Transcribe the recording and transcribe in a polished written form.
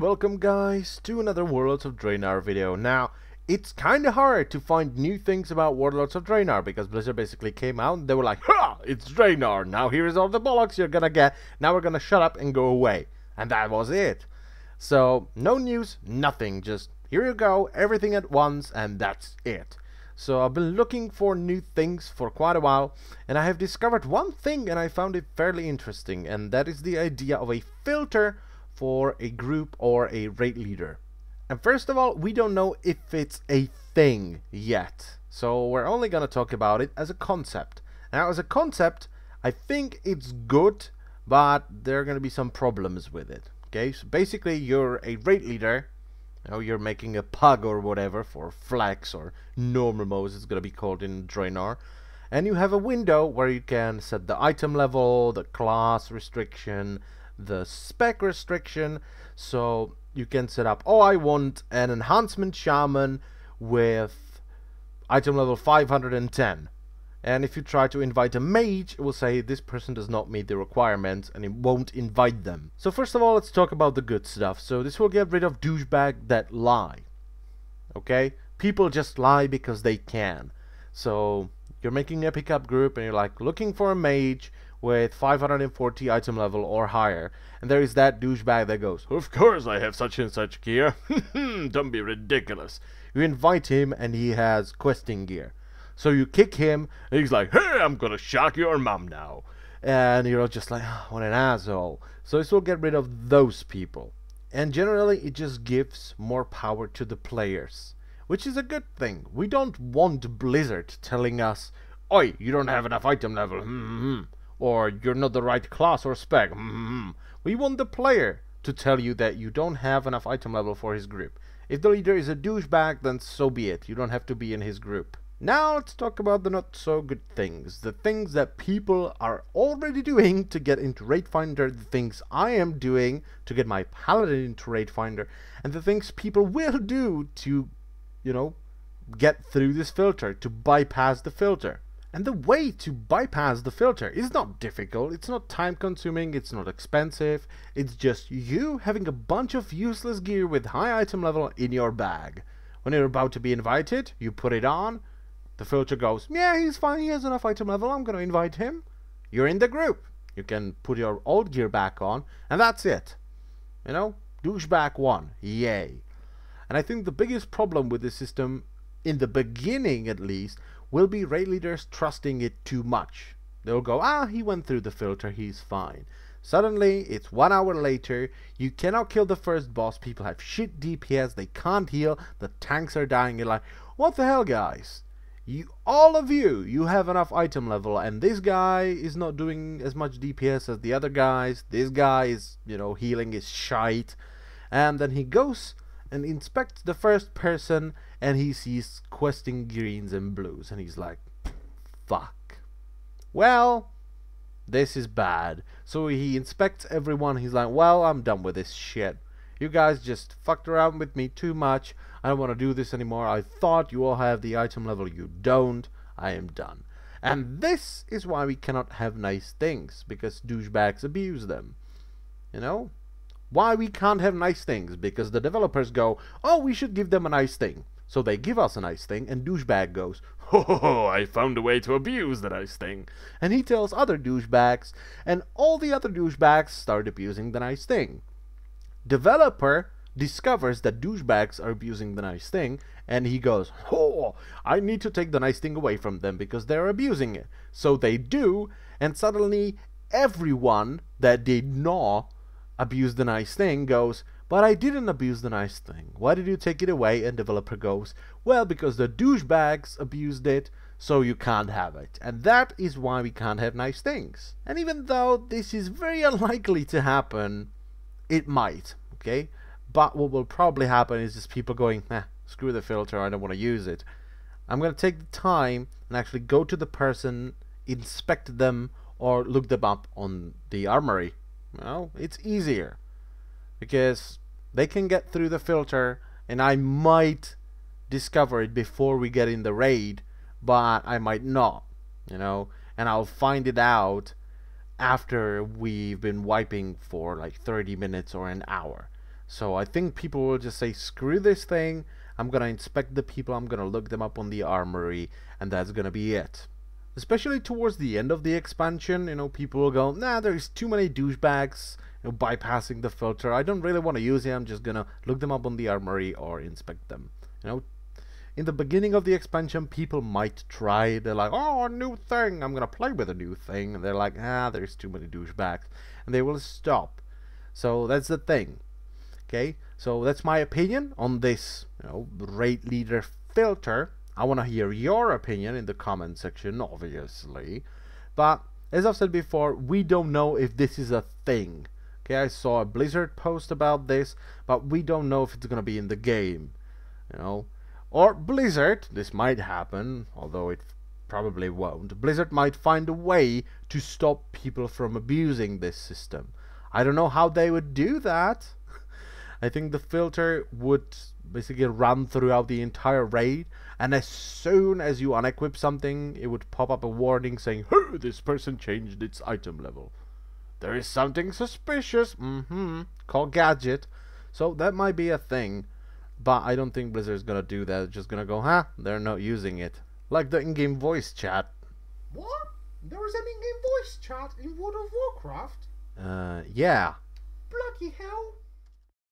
welcome guys to another Warlords of Draenor video. Now, it's kinda hard to find new things about Warlords of Draenor because Blizzard basically came out and they were like, "Ha! It's Draenor! Now here's all the bollocks you're gonna get. Now we're gonna shut up and go away." And that was it. So, no news, nothing, just here you go, everything at once, and that's it. So I've been looking for new things for quite a while, and I have discovered one thing and I found it fairly interesting, and that is the idea of a filter for a group or a raid leader. And first of all, we don't know if it's a thing yet, so we're only gonna talk about it as a concept. Now, as a concept, I think it's good, but there are gonna be some problems with it. Okay, so basically you're a raid leader, you know, you're making a pug or whatever for flex or normal modes, it's gonna be called in Draenor, and you have a window where you can set the item level, the class restriction, the spec restriction. So you can set up, oh, I want an enhancement shaman with item level 510, and if you try to invite a mage, it will say this person does not meet the requirements and it won't invite them. So first of all, let's talk about the good stuff. So this will get rid of douchebags that lie. Okay, people just lie because they can. So you're making a pickup group and you're like looking for a mage with 540 item level or higher, and there is that douchebag that goes, "Of course I have such and such gear." Don't be ridiculous. You invite him and he has questing gear, so you kick him and he's like, "Hey, I'm gonna shock your mom now," and you're just like, oh, what an asshole. So this will get rid of those people, and generally it just gives more power to the players, which is a good thing. We don't want Blizzard telling us, "Oi, you don't have enough item level," or "you're not the right class or spec." We want the player to tell you that you don't have enough item level for his group. If the leader is a douchebag, then so be it. You don't have to be in his group. Now let's talk about the not so good things. The things that people are already doing to get into Raid Finder, the things I am doing to get my paladin into Raid Finder, and the things people will do to, you know, get through this filter, to bypass the filter. And the way to bypass the filter is not difficult, it's not time consuming, it's not expensive, it's just you having a bunch of useless gear with high item level in your bag. When you're about to be invited, you put it on, the filter goes, "Yeah, he's fine, he has enough item level, I'm gonna invite him." You're in the group. You can put your old gear back on, and that's it. You know, douchebag 1, yay. And I think the biggest problem with this system, in the beginning at least, will be raid leaders trusting it too much. They'll go, "Ah, he went through the filter, he's fine." Suddenly, it's 1 hour later, you cannot kill the first boss, people have shit DPS, they can't heal, the tanks are dying, you're like, what the hell, guys? All of you have enough item level, and this guy is not doing as much DPS as the other guys, this guy is, you know, healing his shite, and then he goes and inspects the first person and he sees questing greens and blues and he's like, fuck. Well, this is bad. So he inspects everyone, he's like, well, I'm done with this shit. You guys just fucked around with me too much. I don't want to do this anymore. I thought you all have the item level, you don't. I am done. And this is why we cannot have nice things, because douchebags abuse them. You know? Why we can't have nice things? Because the developers go, oh, we should give them a nice thing. So they give us a nice thing, and douchebag goes, ho, I found a way to abuse the nice thing. And he tells other douchebags, and all the other douchebags start abusing the nice thing. Developer discovers that douchebags are abusing the nice thing, and he goes, oh, I need to take the nice thing away from them because they're abusing it. So they do, and suddenly everyone that did not abuse the nice thing goes, but I didn't abuse the nice thing. Why did you take it away? And developer goes, well, because the douchebags abused it, so you can't have it. And that is why we can't have nice things. And even though this is very unlikely to happen, it might, okay? But what will probably happen is just people going, screw the filter, I don't want to use it. I'm going to take the time and actually go to the person, inspect them, or look them up on the armory. Well, it's easier because they can get through the filter and I might discover it before we get in the raid, but I might not, you know, and I'll find it out after we've been wiping for like 30 minutes or an hour. So I think people will just say, screw this thing, I'm gonna inspect the people, I'm gonna look them up on the armory, and that's gonna be it. Especially towards the end of the expansion, you know, people will go, nah, there's too many douchebags, you know, bypassing the filter, I don't really want to use it, I'm just gonna look them up on the armory or inspect them. You know, in the beginning of the expansion, people might try, they're like, oh, a new thing, I'm gonna play with a new thing, and they're like, ah, there's too many douchebags, and they will stop. So that's the thing. Okay, so that's my opinion on this, you know, raid leader filter. I want to hear your opinion in the comment section, obviously. But as I've said before, we don't know if this is a thing. Okay, I saw a Blizzard post about this, but we don't know if it's gonna be in the game. You know, or Blizzard, this might happen, although it probably won't. Blizzard might find a way to stop people from abusing this system. I don't know how they would do that. I think the filter would basically run throughout the entire raid, and as soon as you unequip something, it would pop up a warning saying, hey, this person changed its item level. There is something suspicious, call gadget. So that might be a thing, but I don't think Blizzard's gonna do that. It's just gonna go, they're not using it. Like the in-game voice chat. What? There is an in-game voice chat in World of Warcraft? Yeah. Bloody hell.